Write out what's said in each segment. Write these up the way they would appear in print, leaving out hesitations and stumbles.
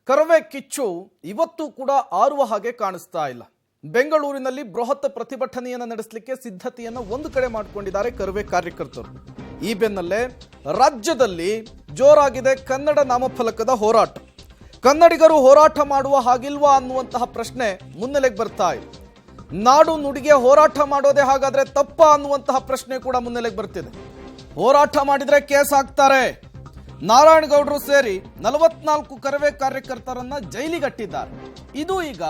ಕರವೇ ಕಿಚ್ಚು ಇವತ್ತು ಕೂಡ ಆರುವ ಹಾಗೆ ಕಾಣಿಸ್ತಾ ಇಲ್ಲ. ಬೆಂಗಳೂರಿನಲ್ಲಿ ಬೃಹತ್ ಪ್ರತಿಭಟನೆಯನ್ನು ನಡೆಸಲಿಕ್ಕೆ ಸಿದ್ಧತೆಯನ್ನು ಒಂದು ಕಡೆ ಮಾಡಿಕೊಂಡಿದ್ದಾರೆ ಕರವೇ ಕಾರ್ಯಕರ್ತರು. ಈ ಬೆನ್ನಲ್ಲೇ ರಾಜ್ಯದಲ್ಲಿ ಜೋರಾಗಿದೆ ಕನ್ನಡ ನಾಮಫಲಕದ ಹೋರಾಟ. ಕನ್ನಡಿಗರು ಹೋರಾಟ ಮಾಡುವ ಹಾಗಿಲ್ವಾ ಅನ್ನುವಂತಹ ಪ್ರಶ್ನೆ ಮುನ್ನೆಲೆಗೆ ಬರ್ತಾ ಇದೆ. ನಾಡು ನುಡಿಗೆ ಹೋರಾಟ ಮಾಡೋದೇ ಹಾಗಾದ್ರೆ ತಪ್ಪ ಅನ್ನುವಂತಹ ಪ್ರಶ್ನೆ ಕೂಡ ಮುನ್ನೆಲೆಗೆ ಬರ್ತಿದೆ. ಹೋರಾಟ ಮಾಡಿದ್ರೆ ಕೇಸ್ ಹಾಕ್ತಾರೆ. ನಾರಾಯಣಗೌಡರು ಸೇರಿ 44 ಕರವೇ ಕಾರ್ಯಕರ್ತರನ್ನ ಜೈಲಿಗಟ್ಟಿದ್ದಾರೆ. ಇದು ಈಗ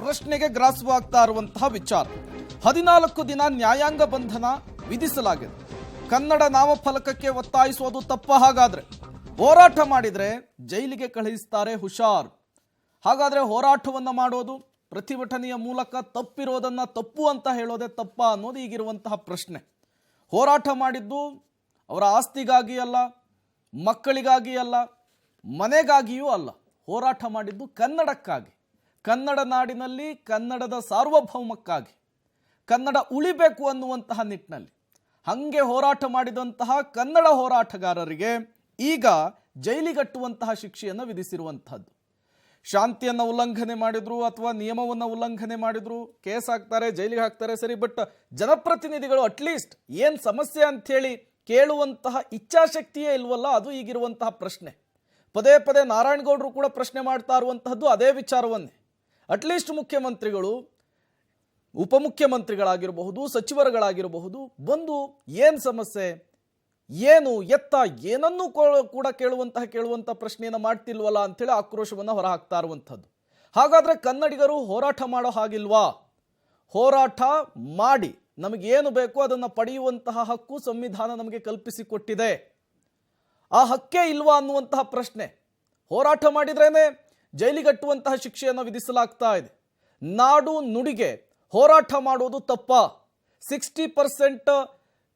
ಪ್ರಶ್ನೆಗೆ ಗ್ರಾಸವಾಗ್ತಾ ಇರುವಂತಹ ವಿಚಾರ. 14 ದಿನ ನ್ಯಾಯಾಂಗ ಬಂಧನ ವಿಧಿಸಲಾಗಿದೆ. ಕನ್ನಡ ನಾಮಫಲಕಕ್ಕೆ ಒತ್ತಾಯಿಸೋದು ತಪ್ಪ ಹಾಗಾದ್ರೆ? ಹೋರಾಟ ಮಾಡಿದ್ರೆ ಜೈಲಿಗೆ ಕಳುಹಿಸ್ತಾರೆ, ಹುಷಾರ್. ಹಾಗಾದ್ರೆ ಹೋರಾಟವನ್ನ ಮಾಡೋದು, ಪ್ರತಿಭಟನೆಯ ಮೂಲಕ ತಪ್ಪಿರೋದನ್ನ ತಪ್ಪು ಅಂತ ಹೇಳೋದೇ ತಪ್ಪ ಅನ್ನೋದು ಈಗಿರುವಂತಹ ಪ್ರಶ್ನೆ. ಹೋರಾಟ ಮಾಡಿದ್ದು ಅವರ ಆಸ್ತಿಗಾಗಿ ಅಲ್ಲ, ಮಕ್ಕಳಿಗಾಗಿ ಅಲ್ಲ, ಮನೆಗಾಗಿಯೂ ಅಲ್ಲ. ಹೋರಾಟ ಮಾಡಿದ್ದು ಕನ್ನಡಕ್ಕಾಗಿ, ಕನ್ನಡ ನಾಡಿನಲ್ಲಿ ಕನ್ನಡದ ಸಾರ್ವಭೌಮಕ್ಕಾಗಿ, ಕನ್ನಡ ಉಳಿಬೇಕು ಅನ್ನುವಂತಹ ನಿಟ್ಟಿನಲ್ಲಿ. ಹಂಗೆ ಹೋರಾಟ ಮಾಡಿದಂತಹ ಕನ್ನಡ ಹೋರಾಟಗಾರರಿಗೆ ಈಗ ಜೈಲಿಗಟ್ಟುವಂತಹ ಶಿಕ್ಷೆಯನ್ನು ವಿಧಿಸಿರುವಂತಹದ್ದು. ಶಾಂತಿಯನ್ನು ಉಲ್ಲಂಘನೆ ಮಾಡಿದ್ರು ಅಥವಾ ನಿಯಮವನ್ನು ಉಲ್ಲಂಘನೆ ಮಾಡಿದ್ರು ಕೇಸ್ ಹಾಕ್ತಾರೆ, ಜೈಲಿಗೆ ಹಾಕ್ತಾರೆ, ಸರಿ. ಬಟ್ ಜನಪ್ರತಿನಿಧಿಗಳು ಅಟ್ಲೀಸ್ಟ್ ಏನು ಸಮಸ್ಯೆ ಅಂಥೇಳಿ ಕೇಳುವಂತಹ ಇಚ್ಛಾಶಕ್ತಿಯೇ ಇಲ್ವಲ್ಲ, ಅದು ಈಗಿರುವಂತಹ ಪ್ರಶ್ನೆ. ಪದೇ ಪದೇ ನಾರಾಯಣಗೌಡರು ಕೂಡ ಪ್ರಶ್ನೆ ಮಾಡ್ತಾ ಇರುವಂತಹದ್ದು ಅದೇ ವಿಚಾರವನ್ನೇ. ಅಟ್ಲೀಸ್ಟ್ ಮುಖ್ಯಮಂತ್ರಿಗಳು, ಉಪಮುಖ್ಯಮಂತ್ರಿಗಳಾಗಿರಬಹುದು, ಸಚಿವರುಗಳಾಗಿರಬಹುದು, ಬಂದು ಏನು ಸಮಸ್ಯೆ, ಏನು ಎತ್ತ, ಏನನ್ನೂ ಕೂಡ ಕೇಳುವಂತಹ ಪ್ರಶ್ನೆಯನ್ನು ಮಾಡ್ತಿಲ್ವಲ್ಲ ಅಂಥೇಳಿ ಆಕ್ರೋಶವನ್ನು ಹೊರಹಾಕ್ತಾ ಇರುವಂಥದ್ದು. ಹಾಗಾದರೆ ಕನ್ನಡಿಗರು ಹೋರಾಟ ಮಾಡೋ ಹಾಗಿಲ್ವಾ? ಹೋರಾಟ ಮಾಡಿ ನಮಗೇನು ಬೇಕೋ ಅದನ್ನು ಪಡೆಯುವಂತಹ ಹಕ್ಕು ಸಂವಿಧಾನ ನಮಗೆ ಕಲ್ಪಿಸಿಕೊಟ್ಟಿದೆ. ಆ ಹಕ್ಕೇ ಇಲ್ವಾ ಅನ್ನುವಂತಹ ಪ್ರಶ್ನೆ. ಹೋರಾಟ ಮಾಡಿದ್ರೇನೆ ಜೈಲಿಗಟ್ಟುವಂತಹ ಶಿಕ್ಷೆಯನ್ನು ವಿಧಿಸಲಾಗ್ತಾ ಇದೆ. ನಾಡು ನುಡಿಗೆ ಹೋರಾಟ ಮಾಡೋದು ತಪ್ಪ? 60%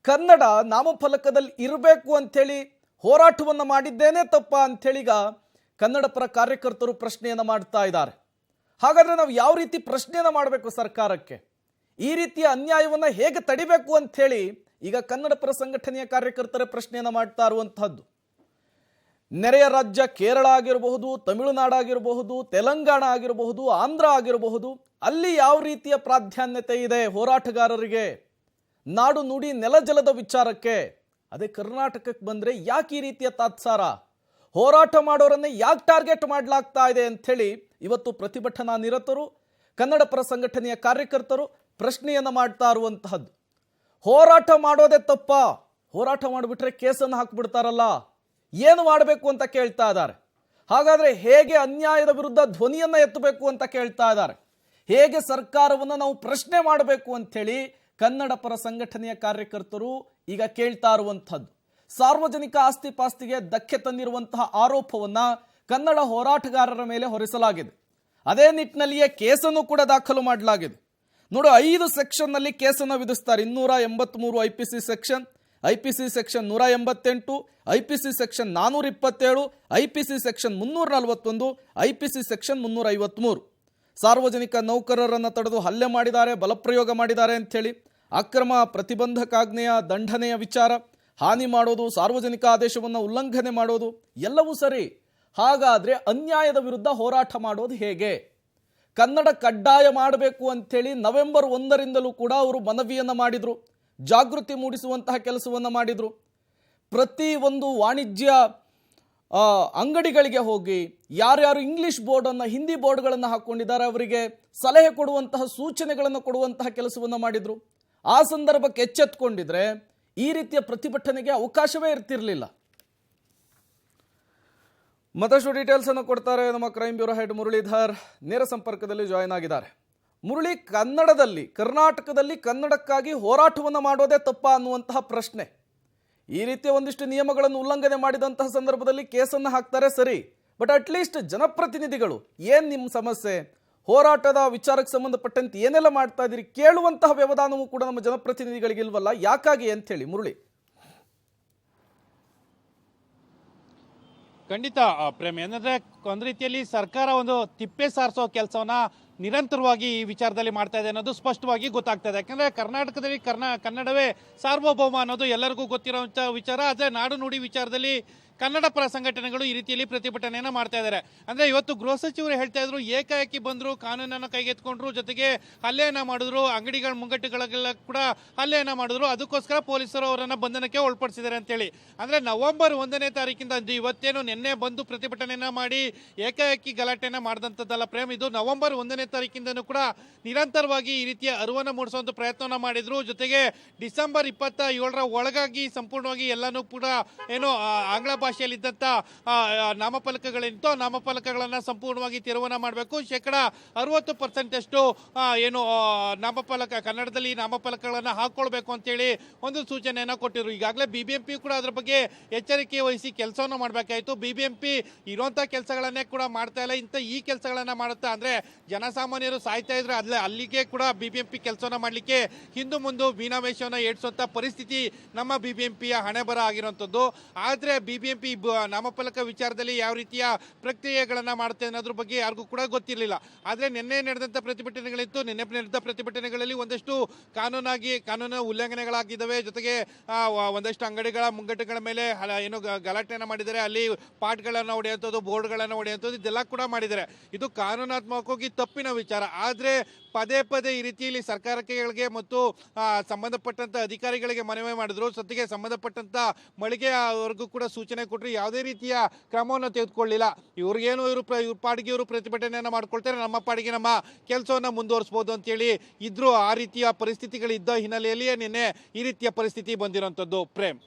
ಕನ್ನಡ ನಾಮಫಲಕದಲ್ಲಿ ಇರಬೇಕು ಅಂಥೇಳಿ ಹೋರಾಟವನ್ನು ಮಾಡಿದ್ದೇನೆ ತಪ್ಪ ಅಂಥೇಳಿಗ ಕನ್ನಡ ಪರ ಕಾರ್ಯಕರ್ತರು ಪ್ರಶ್ನೆಯನ್ನು ಮಾಡ್ತಾ ಇದ್ದಾರೆ. ಹಾಗಾದರೆ ನಾವು ಯಾವ ರೀತಿ ಪ್ರಶ್ನೆಯನ್ನು ಮಾಡಬೇಕು ಸರ್ಕಾರಕ್ಕೆ? ಈ ರೀತಿಯ ಅನ್ಯಾಯವನ್ನು ಹೇಗೆ ತಡಿಬೇಕು ಅಂಥೇಳಿ ಈಗ ಕನ್ನಡ ಪರ ಸಂಘಟನೆಯ ಕಾರ್ಯಕರ್ತರ ಪ್ರಶ್ನೆಯನ್ನು ಮಾಡ್ತಾ ಇರುವಂತಹದ್ದು. ನೆರೆಯ ರಾಜ್ಯ ಕೇರಳ ಆಗಿರಬಹುದು, ತಮಿಳುನಾಡು ಆಗಿರಬಹುದು, ತೆಲಂಗಾಣ ಆಗಿರಬಹುದು, ಆಂಧ್ರ ಆಗಿರಬಹುದು, ಅಲ್ಲಿ ಯಾವ ರೀತಿಯ ಪ್ರಾಧಾನ್ಯತೆ ಇದೆ ಹೋರಾಟಗಾರರಿಗೆ ನಾಡು ನುಡಿ ನೆಲಜಲದ ವಿಚಾರಕ್ಕೆ? ಅದೇ ಕರ್ನಾಟಕಕ್ಕೆ ಬಂದರೆ ಯಾಕೆ ಈ ರೀತಿಯ ತಾತ್ಸಾರ? ಹೋರಾಟ ಮಾಡೋರನ್ನೇ ಯಾಕೆ ಟಾರ್ಗೆಟ್ ಮಾಡಲಾಗ್ತಾ ಇದೆ ಅಂಥೇಳಿ ಇವತ್ತು ಪ್ರತಿಭಟನಾ ನಿರತರು, ಕನ್ನಡ ಪರ ಸಂಘಟನೆಯ ಕಾರ್ಯಕರ್ತರು ಪ್ರಶ್ನೆಯನ್ನು ಮಾಡ್ತಾ ಇರುವಂತಹದ್ದು. ಹೋರಾಟ ಮಾಡೋದೇ ತಪ್ಪ? ಹೋರಾಟ ಮಾಡಿಬಿಟ್ರೆ ಕೇಸನ್ನು ಹಾಕಿಬಿಡ್ತಾರಲ್ಲ, ಏನು ಮಾಡಬೇಕು ಅಂತ ಕೇಳ್ತಾ ಇದ್ದಾರೆ. ಹಾಗಾದರೆ ಹೇಗೆ ಅನ್ಯಾಯದ ವಿರುದ್ಧ ಧ್ವನಿಯನ್ನು ಎತ್ತಬೇಕು ಅಂತ ಕೇಳ್ತಾ ಇದ್ದಾರೆ. ಹೇಗೆ ಸರ್ಕಾರವನ್ನು ನಾವು ಪ್ರಶ್ನೆ ಮಾಡಬೇಕು ಅಂಥೇಳಿ ಕನ್ನಡ ಪರ ಸಂಘಟನೆಯ ಕಾರ್ಯಕರ್ತರು ಈಗ ಕೇಳ್ತಾ ಇರುವಂಥದ್ದು. ಸಾರ್ವಜನಿಕ ಆಸ್ತಿ ಪಾಸ್ತಿಗೆ ಧಕ್ಕೆ ತಂದಿರುವಂತಹ ಆರೋಪವನ್ನು ಕನ್ನಡ ಹೋರಾಟಗಾರರ ಮೇಲೆ ಹೊರಿಸಲಾಗಿದೆ. ಅದೇ ನಿಟ್ಟಿನಲ್ಲಿಯೇ ಕೇಸನ್ನು ಕೂಡ ದಾಖಲು ಮಾಡಲಾಗಿದೆ. ನೋಡು, 5 ಸೆಕ್ಷನ್ನಲ್ಲಿ ಕೇಸನ್ನು ವಿಧಿಸ್ತಾರೆ. 283 IPC section, IPC section 188, IPC section 427, IPC section 341, IPC section 353. ಸಾರ್ವಜನಿಕ ನೌಕರರನ್ನು ತಡೆದು ಹಲ್ಲೆ ಮಾಡಿದ್ದಾರೆ, ಬಲಪ್ರಯೋಗ ಮಾಡಿದ್ದಾರೆ ಅಂಥೇಳಿ, ಅಕ್ರಮ ಪ್ರತಿಬಂಧಕಾಜ್ಞೆಯ ದಂಡನೆಯ ವಿಚಾರ, ಹಾನಿ ಮಾಡೋದು, ಸಾರ್ವಜನಿಕ ಆದೇಶವನ್ನು ಉಲ್ಲಂಘನೆ ಮಾಡೋದು ಎಲ್ಲವೂ ಸರಿ. ಹಾಗಾದರೆ ಅನ್ಯಾಯದ ವಿರುದ್ಧ ಹೋರಾಟ ಮಾಡೋದು ಹೇಗೆ? ಕನ್ನಡ ಕಡ್ಡಾಯ ಮಾಡಬೇಕು ಅಂಥೇಳಿ ನವೆಂಬರ್ 1ರಿಂದಲೂ ಕೂಡ ಅವರು ಮನವಿಯನ್ನು ಮಾಡಿದರು, ಜಾಗೃತಿ ಮೂಡಿಸುವಂತಹ ಕೆಲಸವನ್ನು ಮಾಡಿದರು. ಪ್ರತಿ ಒಂದು ವಾಣಿಜ್ಯ ಅಂಗಡಿಗಳಿಗೆ ಹೋಗಿ ಯಾರ್ಯಾರು ಇಂಗ್ಲಿಷ್ ಬೋರ್ಡನ್ನು, ಹಿಂದಿ ಬೋರ್ಡ್ಗಳನ್ನು ಹಾಕ್ಕೊಂಡಿದ್ದಾರೆ ಅವರಿಗೆ ಸಲಹೆ ಕೊಡುವಂತಹ, ಸೂಚನೆಗಳನ್ನು ಕೊಡುವಂತಹ ಕೆಲಸವನ್ನು ಮಾಡಿದರು. ಆ ಸಂದರ್ಭಕ್ಕೆ ಎಚ್ಚೆತ್ತುಕೊಂಡಿದ್ರೆ ಈ ರೀತಿಯ ಪ್ರತಿಭಟನೆಗೆ ಅವಕಾಶವೇ ಇರ್ತಿರಲಿಲ್ಲ. ಮತ್ತಷ್ಟು ಡೀಟೇಲ್ಸ್ ಅನ್ನು ಕೊಡ್ತಾರೆ ನಮ್ಮ ಕ್ರೈಮ್ ಬ್ಯೂರೋ ಹೆಡ್ ಮುರಳೀಧರ್, ನೇರ ಸಂಪರ್ಕದಲ್ಲಿ ಜಾಯಿನ್ ಆಗಿದ್ದಾರೆ. ಮುರಳಿ, ಕನ್ನಡದಲ್ಲಿ, ಕರ್ನಾಟಕದಲ್ಲಿ ಕನ್ನಡಕ್ಕಾಗಿ ಹೋರಾಟವನ್ನು ಮಾಡೋದೇ ತಪ್ಪ ಅನ್ನುವಂತಹ ಪ್ರಶ್ನೆ. ಈ ರೀತಿಯ ಒಂದಿಷ್ಟು ನಿಯಮಗಳನ್ನು ಉಲ್ಲಂಘನೆ ಮಾಡಿದಂತಹ ಸಂದರ್ಭದಲ್ಲಿ ಕೇಸನ್ನು ಹಾಕ್ತಾರೆ, ಸರಿ. ಬಟ್ ಅಟ್ಲೀಸ್ಟ್ ಜನಪ್ರತಿನಿಧಿಗಳು ಏನು ನಿಮ್ಮ ಸಮಸ್ಯೆ, ಹೋರಾಟದ ವಿಚಾರಕ್ಕೆ ಸಂಬಂಧಪಟ್ಟಂತೆ ಏನೆಲ್ಲ ಮಾಡ್ತಾ ಇದ್ದೀರಿ ಕೇಳುವಂತಹ ವ್ಯವಧಾನವೂ ಕೂಡ ನಮ್ಮ ಜನಪ್ರತಿನಿಧಿಗಳಿಗೆ ಇಲ್ವಲ್ಲ, ಯಾಕಾಗಿ ಅಂಥೇಳಿ ಮುರಳಿ? ಖಂಡಿತ ಪ್ರೇಮ್, ಏನಂದ್ರೆ ಒಂದು ರೀತಿಯಲ್ಲಿ ಸರ್ಕಾರ ಒಂದು ತಿಪ್ಪೆ ಸಾರಿಸೋ ಕೆಲಸವನ್ನ ನಿರಂತರವಾಗಿ ಈ ವಿಚಾರದಲ್ಲಿ ಮಾಡ್ತಾ ಇದೆ ಅನ್ನೋದು ಸ್ಪಷ್ಟವಾಗಿ ಗೊತ್ತಾಗ್ತಾ ಇದೆ. ಯಾಕಂದ್ರೆ ಕರ್ನಾಟಕದಲ್ಲಿ ಕನ್ನಡವೇ ಸಾರ್ವಭೌಮ ಅನ್ನೋದು ಎಲ್ಲರಿಗೂ ಗೊತ್ತಿರುವಂಥ ವಿಚಾರ. ಆದರೆ ನಾಡು ನುಡಿ ವಿಚಾರದಲ್ಲಿ ಕನ್ನಡ ಪರ ಸಂಘಟನೆಗಳು ಈ ರೀತಿಯಲ್ಲಿ ಪ್ರತಿಭಟನೆಯನ್ನು ಮಾಡ್ತಾ ಇದ್ದಾರೆ. ಅಂದ್ರೆ ಇವತ್ತು ಗೃಹ ಸಚಿವರು ಹೇಳ್ತಾ ಇದ್ರು, ಏಕಾಏಕಿ ಬಂದ್ರು, ಕಾನೂನನ್ನು ಕೈಗೆತ್ಕೊಂಡ್ರು, ಜೊತೆಗೆ ಹಲ್ಲೆಯನ್ನ ಮಾಡಿದ್ರು, ಅಂಗಡಿಗಳ ಮುಂಗಟ್ಟುಗಳಿಗೆಲ್ಲ ಕೂಡ ಹಲ್ಲೆಯನ್ನ ಮಾಡಿದ್ರು, ಅದಕ್ಕೋಸ್ಕರ ಪೊಲೀಸರು ಅವರನ್ನ ಬಂಧನಕ್ಕೆ ಒಳಪಡಿಸಿದ್ದಾರೆ ಅಂತೇಳಿ. ಅಂದ್ರೆ ನವೆಂಬರ್ 1ನೇ ತಾರೀಕಿಂದ ಇವತ್ತೇನು ನಿನ್ನೆ ಬಂದು ಪ್ರತಿಭಟನೆಯನ್ನ ಮಾಡಿ ಏಕಾಏಕಿ ಗಲಾಟೆಯನ್ನ ಮಾಡಿದಂಥದ್ದಲ್ಲ ಪ್ರೇಮ್. ಇದು ನವೆಂಬರ್ 1ನೇ ತಾರೀಕಿಂದನೂ ಕೂಡ ನಿರಂತರವಾಗಿ ಈ ರೀತಿಯ ಅರಿವನ್ನು ಮೂಡಿಸುವಂತ ಪ್ರಯತ್ನವನ್ನ ಮಾಡಿದ್ರು. ಜೊತೆಗೆ ಡಿಸೆಂಬರ್ 27ರ ಒಳಗಾಗಿ ಸಂಪೂರ್ಣವಾಗಿ ಎಲ್ಲಾನು ಕೂಡ ಏನು ಆಂಗ್ಲ ಭಾಷೆಯಲ್ಲಿದ್ದಂಥ ನಾಮಫಲಕಗಳೇನಿತ್ತು, ನಾಮಫಲಕಗಳನ್ನ ಸಂಪೂರ್ಣವಾಗಿ ತೆರವನ್ನ ಮಾಡಬೇಕು. 60% ಅಷ್ಟು ಏನು ನಾಮಫಲಕ ಕನ್ನಡದಲ್ಲಿ ನಾಮಫಲಕಗಳನ್ನ ಹಾಕೊಳ್ಬೇಕು ಅಂತೇಳಿ ಒಂದು ಸೂಚನೆಯನ್ನ ಕೊಟ್ಟಿದ್ರು. ಈಗಾಗಲೇ ಬಿಬಿಎಂಪಿ ಕೂಡ ಅದರ ಬಗ್ಗೆ ಎಚ್ಚರಿಕೆ ವಹಿಸಿ ಕೆಲಸವನ್ನು ಮಾಡಬೇಕಾಯಿತು. ಬಿಬಿಎಂಪಿ ಇರುವಂತಹ ಕೆಲಸಗಳನ್ನೇ ಕೂಡ ಮಾಡ್ತಾ ಇಲ್ಲ. ಈ ಕೆಲಸಗಳನ್ನ ಮಾಡುತ್ತಾ ಅಂದ್ರೆ ಜನಸಾಮಾನ್ಯರು ಸಾಯ್ತಾ ಇದ್ರೆ ಅಲ್ಲಿಗೆ ಕೂಡ ಬಿಬಿಎಂಪಿ ಕೆಲಸವನ್ನ ಮಾಡಲಿಕ್ಕೆ ಹಿಂದು ಮುಂದೆ ವೀಣಾವೇಶವನ್ನ ಏಡ್ಸುವಂತ ಪರಿಸ್ಥಿತಿ ನಮ್ಮ ಬಿಬಿಎಂಪಿಯ ಹಣೆ ಬರ ಆಗಿರುವಂತದ್ದು. ಆದ್ರೆ ಬಿಬಿಎಂಪಿ ನಾಮಫಲಕ ವಿಚಾರದಲ್ಲಿ ಯಾವ ರೀತಿಯ ಪ್ರಕ್ರಿಯೆಗಳನ್ನ ಮಾಡುತ್ತೆ ಅನ್ನೋದ್ರ ಬಗ್ಗೆ ಯಾರಿಗೂ ಕೂಡ ಗೊತ್ತಿರಲಿಲ್ಲ. ಆದ್ರೆ ನಿನ್ನೆ ನಡೆದಂತ ಪ್ರತಿಭಟನೆಗಳಿತ್ತು. ನಿನ್ನೆ ನಡೆದ ಪ್ರತಿಭಟನೆಗಳಲ್ಲಿ ಒಂದಷ್ಟು ಕಾನೂನು ಉಲ್ಲಂಘನೆಗಳಾಗಿದ್ದಾವೆ. ಜೊತೆಗೆ ಒಂದಷ್ಟು ಅಂಗಡಿಗಳ ಮುಂಗಟ್ಟುಗಳ ಮೇಲೆ ಏನು ಗಲಾಟೆಯನ್ನು ಮಾಡಿದ್ದಾರೆ, ಅಲ್ಲಿ ಪಾಟ್ಗಳನ್ನು ಹೊಡೆಯುವಂಥದ್ದು, ಬೋರ್ಡ್ಗಳನ್ನು ಹೊಡೆಯುವಂಥದ್ದು, ಇದೆಲ್ಲ ಕೂಡ ಮಾಡಿದ್ದಾರೆ. ಇದು ಕಾನೂನಾತ್ಮಕವಾಗಿ ತಪ್ಪಿನ ವಿಚಾರ. ಆದ್ರೆ ಪದೇ ಪದೇ ಈ ರೀತಿಯಲ್ಲಿ ಸರ್ಕಾರಗಳಿಗೆ ಮತ್ತು ಸಂಬಂಧಪಟ್ಟಂತ ಅಧಿಕಾರಿಗಳಿಗೆ ಮನವಿ ಮಾಡಿದ್ರು. ಜೊತೆಗೆ ಸಂಬಂಧಪಟ್ಟಂತ ಮಳಿಗೆವರೆಗೂ ಕೂಡ ಸೂಚನೆ ಕೊಟ್ಟರು. ಯಾವುದೇ ರೀತಿಯ ಕ್ರಮವನ್ನು ತೆಗೆದುಕೊಳ್ಳಿಲ್ಲ. ಇವ್ರ ಪಾಡಿಗೆ ಇವರು ಪ್ರತಿಭಟನೆಯನ್ನು ಮಾಡ್ಕೊಳ್ತಾರೆ, ನಮ್ಮ ಪಾಡಿಗೆ ನಮ್ಮ ಕೆಲಸವನ್ನ ಮುಂದುವರಿಸಬಹುದು ಅಂತೇಳಿ ಇದ್ರು. ಆ ರೀತಿಯ ಪರಿಸ್ಥಿತಿಗಳಿದ್ದ ಹಿನ್ನೆಲೆಯಲ್ಲಿಯೇ ನಿನ್ನೆ ಈ ರೀತಿಯ ಪರಿಸ್ಥಿತಿ ಬಂದಿರುವಂತದ್ದು ಪ್ರೇಮ್.